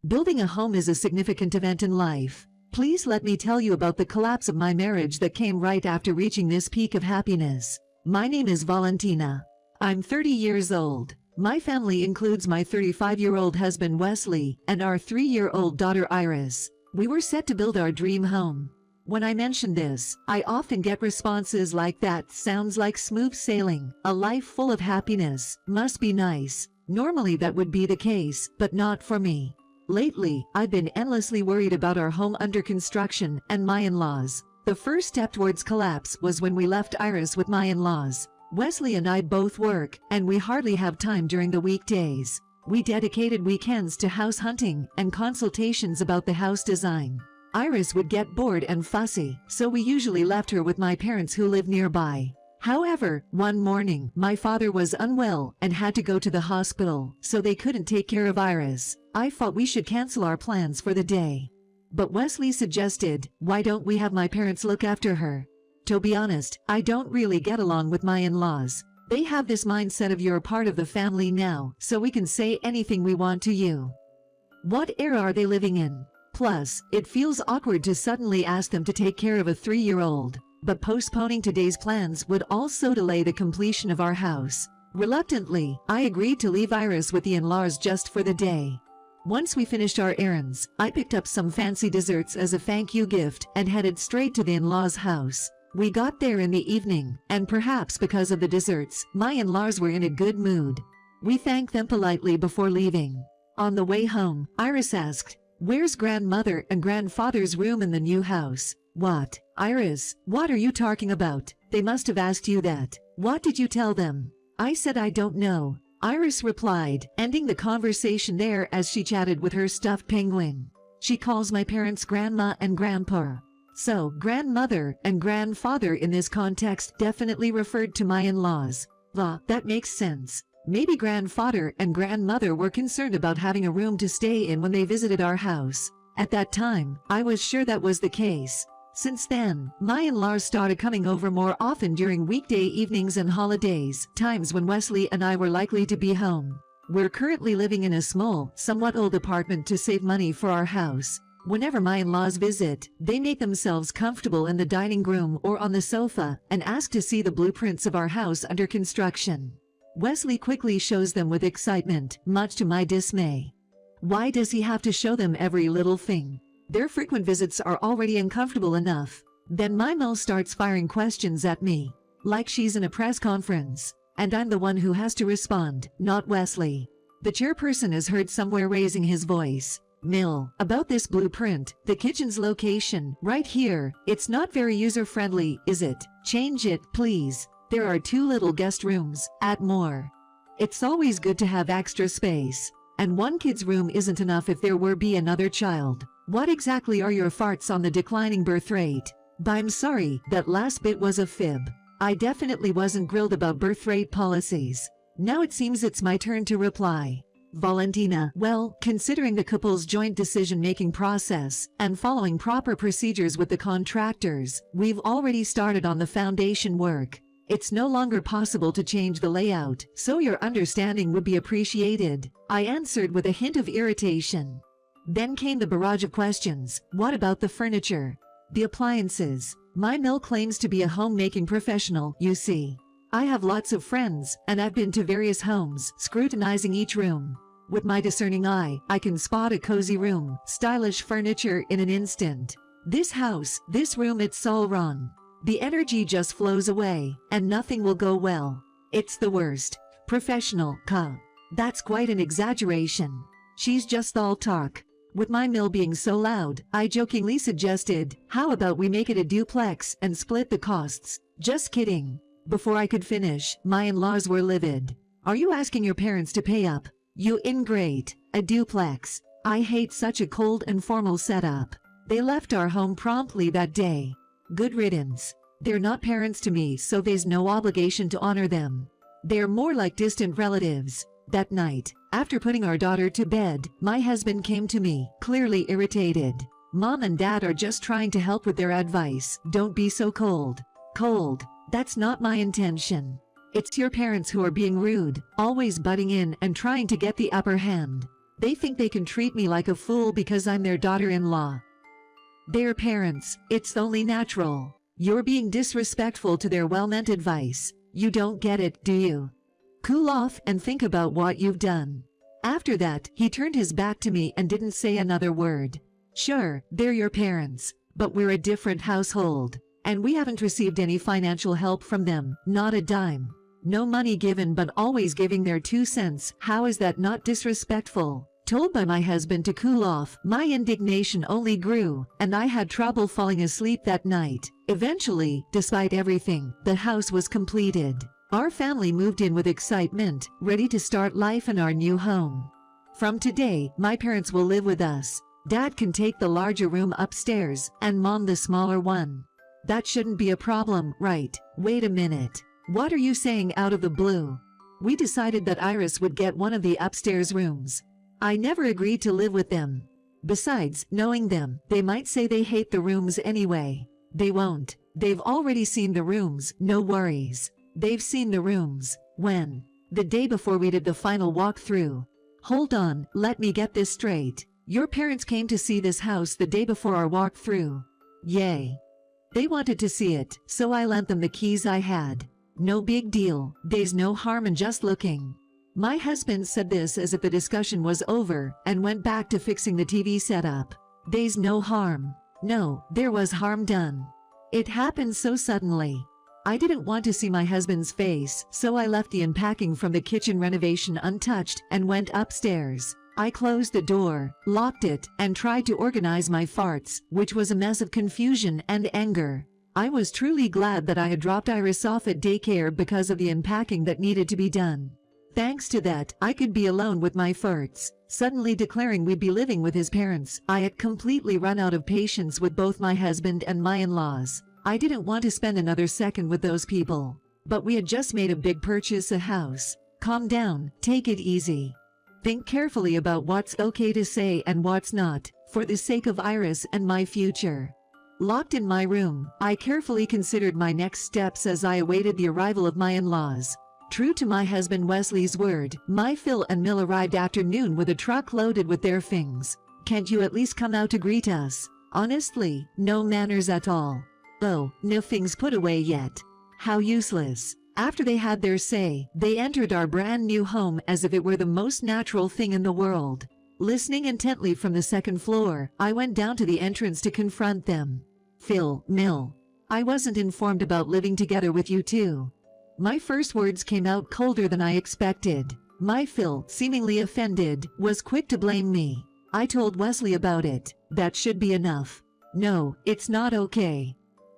Building a home is a significant event in life. Please let me tell you about the collapse of my marriage that came right after reaching this peak of happiness. My name is Valentina. I'm 30 years old. My family includes my 35-year-old husband Wesley and our 3-year-old daughter Iris. We were set to build our dream home. When I mention this, I often get responses like "That sounds like smooth sailing, a life full of happiness, must be nice." Normally that would be the case, but not for me. Lately, I've been endlessly worried about our home under construction and my in-laws. The first step towards collapse was when we left Iris with my in-laws. Wesley and I both work, and we hardly have time during the weekdays. We dedicated weekends to house hunting and consultations about the house design. Iris would get bored and fussy, so we usually left her with my parents who live nearby. However, one morning, my father was unwell and had to go to the hospital, so they couldn't take care of Iris. I thought we should cancel our plans for the day. But Wesley suggested, "Why don't we have my parents look after her?" To be honest, I don't really get along with my in-laws. They have this mindset of "you're part of the family now, so we can say anything we want to you." What era are they living in? Plus, it feels awkward to suddenly ask them to take care of a 3-year-old. But postponing today's plans would also delay the completion of our house. Reluctantly, I agreed to leave Iris with the in-laws just for the day. Once we finished our errands, I picked up some fancy desserts as a thank you gift and headed straight to the in-laws' house. We got there in the evening, and perhaps because of the desserts, my in-laws were in a good mood. We thanked them politely before leaving. On the way home, Iris asked, "Where's grandmother and grandfather's room in the new house?" "What? Iris, what are you talking about? They must have asked you that. What did you tell them?" I said I don't know. Iris replied, ending the conversation there as she chatted with her stuffed penguin. She calls my parents grandma and grandpa. So, grandmother and grandfather in this context definitely referred to my in-laws. That makes sense. Maybe grandfather and grandmother were concerned about having a room to stay in when they visited our house. At that time, I was sure that was the case. Since then, my in-laws started coming over more often during weekday evenings and holidays, times when Wesley and I were likely to be home. We're currently living in a small, somewhat old apartment to save money for our house. Whenever my in-laws visit, they make themselves comfortable in the dining room or on the sofa and ask to see the blueprints of our house under construction. Wesley quickly shows them with excitement, much to my dismay. Why does he have to show them every little thing? Their frequent visits are already uncomfortable enough. Then my Mel starts firing questions at me, like she's in a press conference, and I'm the one who has to respond, not Wesley. The chairperson is heard somewhere raising his voice. "Mill, about this blueprint, the kitchen's location, right here, it's not very user-friendly, is it? Change it, please. There are 2 little guest rooms, add more. It's always good to have extra space. And 1 kid's room isn't enough if there were be another child. What exactly are your thoughts on the declining birth rate?" But I'm sorry, that last bit was a fib. I definitely wasn't grilled about birth rate policies. Now it seems it's my turn to reply. Valentina, well, considering the couple's joint decision-making process and following proper procedures with the contractors, we've already started on the foundation work. It's no longer possible to change the layout, so your understanding would be appreciated, I answered with a hint of irritation. Then came the barrage of questions. What about the furniture? The appliances? My Mill claims to be a homemaking professional, you see. I have lots of friends, and I've been to various homes, scrutinizing each room. With my discerning eye, I can spot a cozy room, stylish furniture in an instant. This house, this room, it's all wrong. The energy just flows away, and nothing will go well. It's the worst. Professional, that's quite an exaggeration. She's just all talk. With my Mill being so loud, I jokingly suggested, "How about we make it a duplex and split the costs?" Just kidding. Before I could finish, my in-laws were livid. "Are you asking your parents to pay up? You ingrate. A duplex. I hate such a cold and formal setup." They left our home promptly that day. Good riddance. They're not parents to me, so there's no obligation to honor them. They're more like distant relatives. That night, after putting our daughter to bed, my husband came to me, clearly irritated. "Mom and Dad are just trying to help with their advice. Don't be so cold." Cold? That's not my intention. It's your parents who are being rude, always butting in and trying to get the upper hand. They think they can treat me like a fool because I'm their daughter-in-law. They're parents, it's only natural. You're being disrespectful to their well-meant advice. You don't get it, do you? Cool off and think about what you've done. After that, he turned his back to me and didn't say another word. Sure, they're your parents, but we're a different household. And we haven't received any financial help from them, not a dime. No money given but always giving their 2 cents. How is that not disrespectful? Told by my husband to cool off, my indignation only grew, and I had trouble falling asleep that night. Eventually, despite everything, the house was completed. Our family moved in with excitement, ready to start life in our new home. From today, my parents will live with us. Dad can take the larger room upstairs, and Mom the smaller one. That shouldn't be a problem, right? Wait a minute. What are you saying out of the blue? We decided that Iris would get one of the upstairs rooms. I never agreed to live with them. Besides, knowing them, they might say they hate the rooms anyway. They won't. They've already seen the rooms, no worries. They've seen the rooms. When? The day before we did the final walkthrough. Hold on, let me get this straight. Your parents came to see this house the day before our walkthrough. Yay. They wanted to see it, so I lent them the keys I had. No big deal, there's no harm in just looking. My husband said this as if the discussion was over and went back to fixing the TV setup. There's no harm. No, there was harm done. It happened so suddenly. I didn't want to see my husband's face, so I left the unpacking from the kitchen renovation untouched and went upstairs. I closed the door, locked it, and tried to organize my farts, which was a mess of confusion and anger. I was truly glad that I had dropped Iris off at daycare because of the unpacking that needed to be done. Thanks to that, I could be alone with my farts. Suddenly declaring we'd be living with his parents, I had completely run out of patience with both my husband and my in-laws. I didn't want to spend another second with those people. But we had just made a big purchase, a house. Calm down, take it easy. Think carefully about what's okay to say and what's not, for the sake of Iris and my future. Locked in my room, I carefully considered my next steps as I awaited the arrival of my in-laws. True to my husband Wesley's word, my Phil and Mill arrived afternoon with a truck loaded with their things. Can't you at least come out to greet us? Honestly, no manners at all. Oh, no things put away yet. How useless. After they had their say, they entered our brand new home as if it were the most natural thing in the world. Listening intently from the second floor, I went down to the entrance to confront them. Phil, Mill, I wasn't informed about living together with you two. My first words came out colder than I expected. My Phil, seemingly offended, was quick to blame me. I told Wesley about it. That should be enough. No, it's not okay.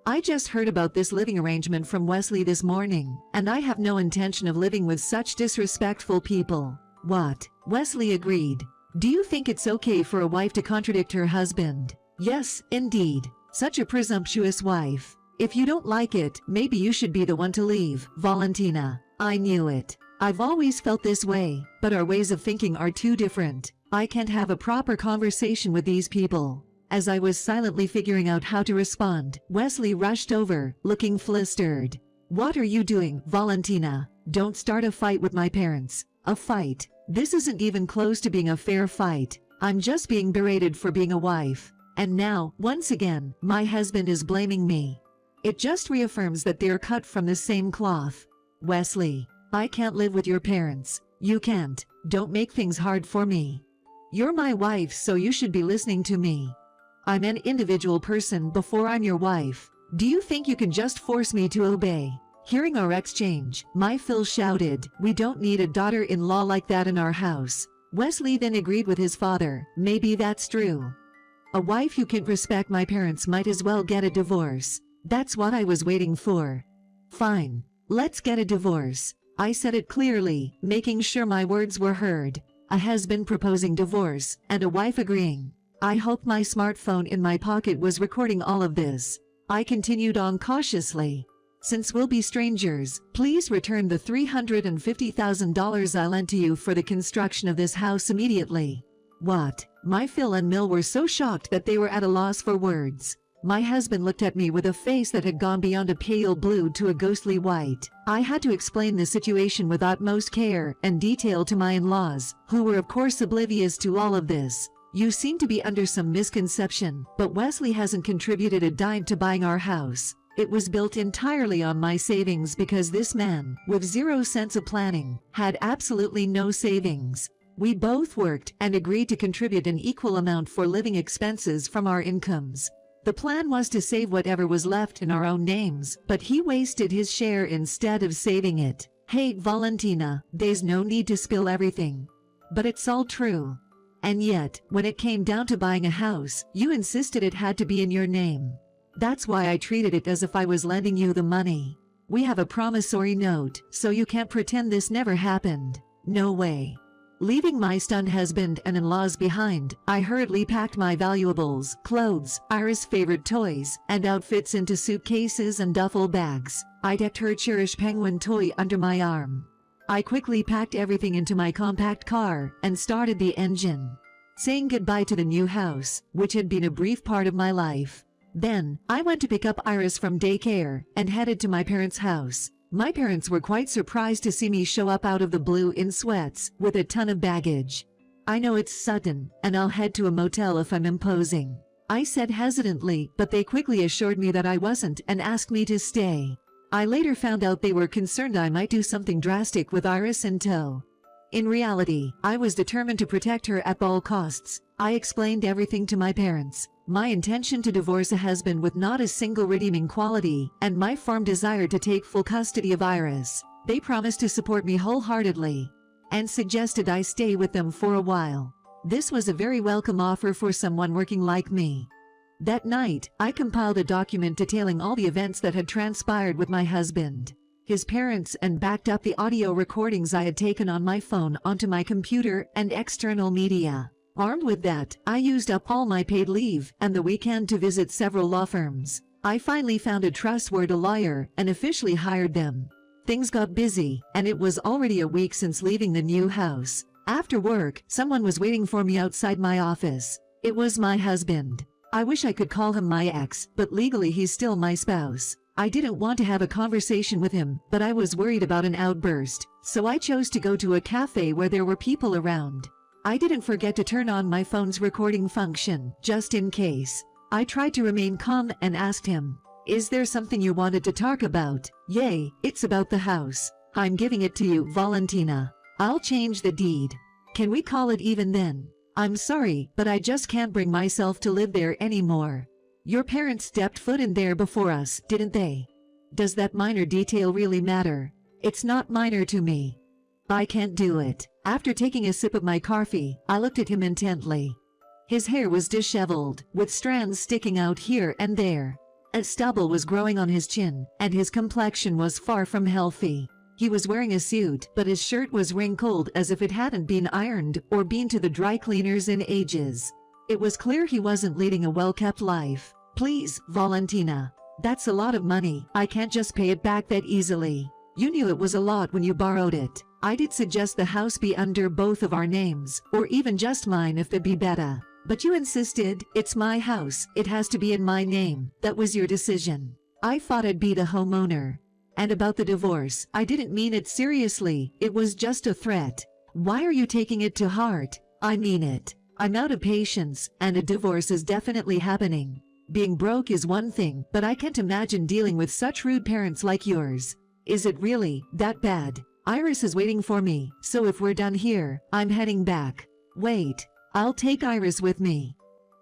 I just heard about this living arrangement from Wesley this morning, and I have no intention of living with such disrespectful people. What? Wesley agreed. Do you think it's okay for a wife to contradict her husband? Yes, indeed. Such a presumptuous wife. If you don't like it, maybe you should be the one to leave, Valentina. I knew it. I've always felt this way, but our ways of thinking are too different. I can't have a proper conversation with these people. As I was silently figuring out how to respond, Wesley rushed over, looking flustered. What are you doing, Valentina? Don't start a fight with my parents. A fight? This isn't even close to being a fair fight. I'm just being berated for being a wife. And now, once again, my husband is blaming me. It just reaffirms that they're cut from the same cloth. Wesley, I can't live with your parents. You can't. Don't make things hard for me. You're my wife, so you should be listening to me. I'm an individual person before I'm your wife. Do you think you can just force me to obey? Hearing our exchange, my Phil shouted, "We don't need a daughter-in-law like that in our house." Wesley then agreed with his father. Maybe that's true. A wife who can't respect my parents might as well get a divorce. That's what I was waiting for. Fine. Let's get a divorce. I said it clearly, making sure my words were heard. A husband proposing divorce, and a wife agreeing. I hope my smartphone in my pocket was recording all of this. I continued on cautiously. Since we'll be strangers, please return the $350,000 I lent to you for the construction of this house immediately. What? My Phil and Mill were so shocked that they were at a loss for words. My husband looked at me with a face that had gone beyond a pale blue to a ghostly white. I had to explain the situation with utmost care and detail to my in-laws, who were of course oblivious to all of this. You seem to be under some misconception, but Wesley hasn't contributed a dime to buying our house. It was built entirely on my savings because this man, with zero sense of planning, had absolutely no savings. We both worked and agreed to contribute an equal amount for living expenses from our incomes. The plan was to save whatever was left in our own names, but he wasted his share instead of saving it. Hey, Valentina, there's no need to spill everything. But it's all true. And yet, when it came down to buying a house, you insisted it had to be in your name. That's why I treated it as if I was lending you the money. We have a promissory note, so you can't pretend this never happened. No way. Leaving my stunned husband and in-laws behind, I hurriedly packed my valuables, clothes, Iris' favorite toys, and outfits into suitcases and duffel bags. I decked her cherished penguin toy under my arm. I quickly packed everything into my compact car and started the engine, saying goodbye to the new house, which had been a brief part of my life. Then, I went to pick up Iris from daycare and headed to my parents' house. My parents were quite surprised to see me show up out of the blue in sweats with a ton of baggage. I know it's sudden, and I'll head to a motel if I'm imposing, I said hesitantly, but they quickly assured me that I wasn't and asked me to stay. I later found out they were concerned I might do something drastic with Iris in tow. In reality, I was determined to protect her at all costs. I explained everything to my parents. My intention to divorce a husband with not a single redeeming quality, and my firm desire to take full custody of Iris. They promised to support me wholeheartedly, and suggested I stay with them for a while. This was a very welcome offer for someone working like me. That night, I compiled a document detailing all the events that had transpired with my husband, his parents, and backed up the audio recordings I had taken on my phone onto my computer and external media. Armed with that, I used up all my paid leave and the weekend to visit several law firms. I finally found a trustworthy lawyer and officially hired them. Things got busy, and it was already a week since leaving the new house. After work, someone was waiting for me outside my office. It was my husband. I wish I could call him my ex, but legally he's still my spouse. I didn't want to have a conversation with him, but I was worried about an outburst, so I chose to go to a cafe where there were people around. I didn't forget to turn on my phone's recording function, just in case. I tried to remain calm and asked him, "Is there something you wanted to talk about?" "Yay, it's about the house. I'm giving it to you, Valentina. I'll change the deed. Can we call it even then? I'm sorry, but I just can't bring myself to live there anymore. Your parents stepped foot in there before us, didn't they? Does that minor detail really matter? It's not minor to me. I can't do it." After taking a sip of my coffee, I looked at him intently. His hair was disheveled, with strands sticking out here and there. A stubble was growing on his chin, and his complexion was far from healthy. He was wearing a suit, but his shirt was wrinkled as if it hadn't been ironed or been to the dry cleaners in ages. It was clear he wasn't leading a well-kept life. "Please, Valentina. That's a lot of money. I can't just pay it back that easily. You knew it was a lot when you borrowed it. I did suggest the house be under both of our names, or even just mine if that'd be better. But you insisted, it's my house, it has to be in my name. That was your decision. I thought I'd be the homeowner. And about the divorce, I didn't mean it seriously, it was just a threat. Why are you taking it to heart? I mean it. I'm out of patience, and a divorce is definitely happening. Being broke is one thing, but I can't imagine dealing with such rude parents like yours. Is it really that bad? Iris is waiting for me, so if we're done here, I'm heading back. Wait, I'll take Iris with me."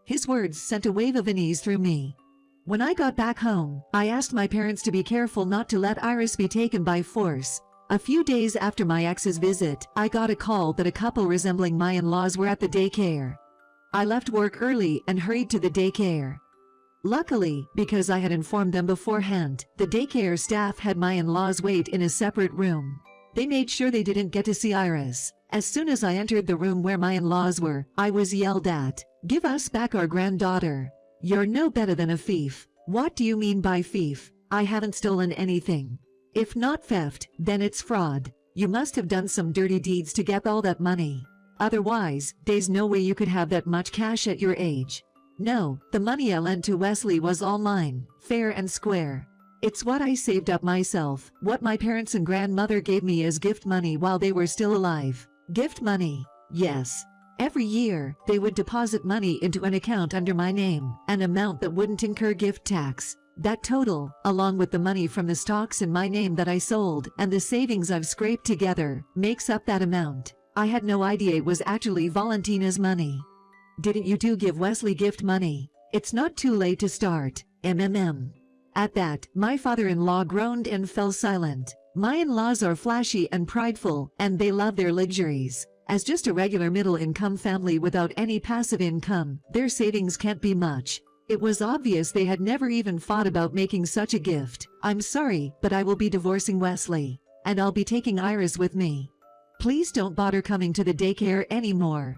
His words sent a wave of unease through me. When I got back home, I asked my parents to be careful not to let Iris be taken by force. A few days after my ex's visit, I got a call that a couple resembling my in-laws were at the daycare. I left work early and hurried to the daycare. Luckily, because I had informed them beforehand, the daycare staff had my in-laws wait in a separate room. They made sure they didn't get to see Iris. As soon as I entered the room where my in-laws were, I was yelled at. "Give us back our granddaughter. You're no better than a thief." "What do you mean by thief? I haven't stolen anything. If not theft, then it's fraud. You must have done some dirty deeds to get all that money. Otherwise, there's no way you could have that much cash at your age." No, the money I lent to Wesley was all mine, fair and square. It's what I saved up myself, what my parents and grandmother gave me as gift money while they were still alive. Gift money, yes. Every year, they would deposit money into an account under my name, an amount that wouldn't incur gift tax. That total, along with the money from the stocks in my name that I sold and the savings I've scraped together, makes up that amount. I had no idea it was actually Valentina's money. Didn't you two give Wesley gift money? It's not too late to start. At that, my father-in-law groaned and fell silent. My in-laws are flashy and prideful, and they love their luxuries. As just a regular middle-income family without any passive income, their savings can't be much. It was obvious they had never even thought about making such a gift. I'm sorry, but I will be divorcing Wesley. And I'll be taking Iris with me. Please don't bother coming to the daycare anymore.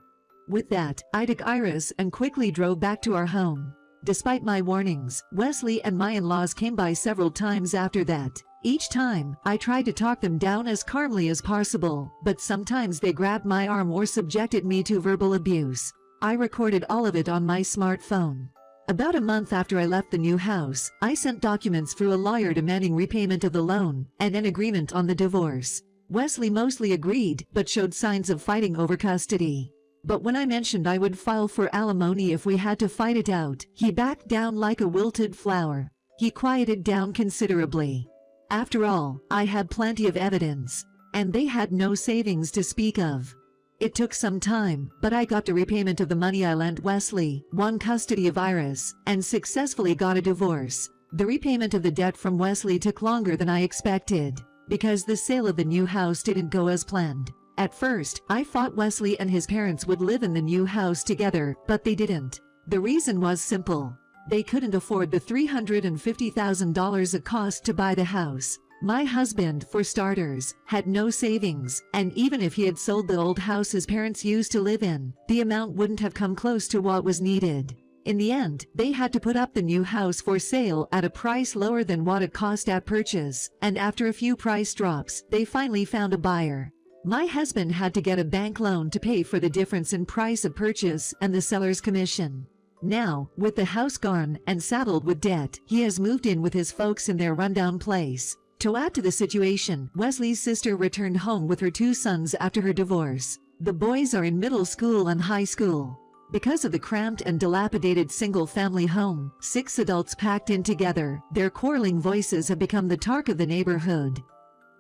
With that, I took Iris and quickly drove back to our home. Despite my warnings, Wesley and my in-laws came by several times after that. Each time, I tried to talk them down as calmly as possible, but sometimes they grabbed my arm or subjected me to verbal abuse. I recorded all of it on my smartphone. About a month after I left the new house, I sent documents through a lawyer demanding repayment of the loan and an agreement on the divorce. Wesley mostly agreed, but showed signs of fighting over custody. But when I mentioned I would file for alimony if we had to fight it out, he backed down like a wilted flower. He quieted down considerably. After all, I had plenty of evidence, and they had no savings to speak of. It took some time, but I got the repayment of the money I lent Wesley, won custody of Iris, and successfully got a divorce. The repayment of the debt from Wesley took longer than I expected, because the sale of the new house didn't go as planned. At first, I thought Wesley and his parents would live in the new house together, but they didn't. The reason was simple. They couldn't afford the $350,000 it cost to buy the house. My husband, for starters, had no savings, and even if he had sold the old house his parents used to live in, the amount wouldn't have come close to what was needed. In the end, they had to put up the new house for sale at a price lower than what it cost at purchase, and after a few price drops, they finally found a buyer. My husband had to get a bank loan to pay for the difference in price of purchase and the seller's commission. Now, with the house gone and saddled with debt, he has moved in with his folks in their rundown place. To add to the situation, Wesley's sister returned home with her 2 sons after her divorce. The boys are in middle school and high school. Because of the cramped and dilapidated single-family home, 6 adults packed in together, their quarreling voices have become the talk of the neighborhood.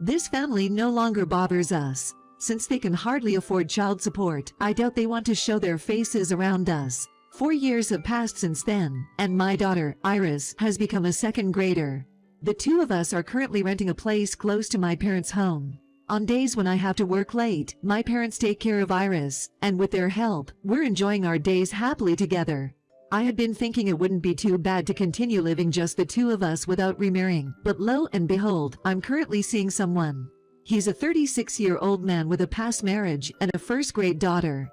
This family no longer bothers us. Since they can hardly afford child support, I doubt they want to show their faces around us. 4 years have passed since then, and my daughter, Iris, has become a 2nd grader. The 2 of us are currently renting a place close to my parents' home. On days when I have to work late, my parents take care of Iris, and with their help, we're enjoying our days happily together. I had been thinking it wouldn't be too bad to continue living just the 2 of us without remarrying, but lo and behold, I'm currently seeing someone. He's a 36-year-old man with a past marriage and a 1st-grade daughter.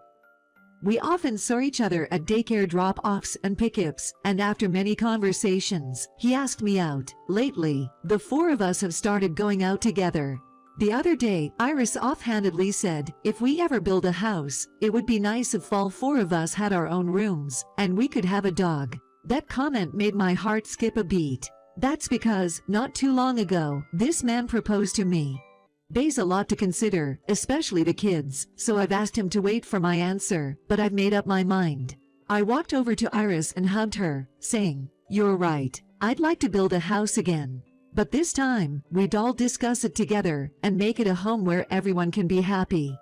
We often saw each other at daycare drop-offs and pickups, and after many conversations, he asked me out. Lately, the 4 of us have started going out together. The other day, Iris offhandedly said, if we ever build a house, it would be nice if all 4 of us had our own rooms, and we could have a dog. That comment made my heart skip a beat. That's because, not too long ago, this man proposed to me. There's a lot to consider, especially the kids, so I've asked him to wait for my answer, but I've made up my mind. I walked over to Iris and hugged her, saying, "You're right, I'd like to build a house again. But this time, we'd all discuss it together and make it a home where everyone can be happy."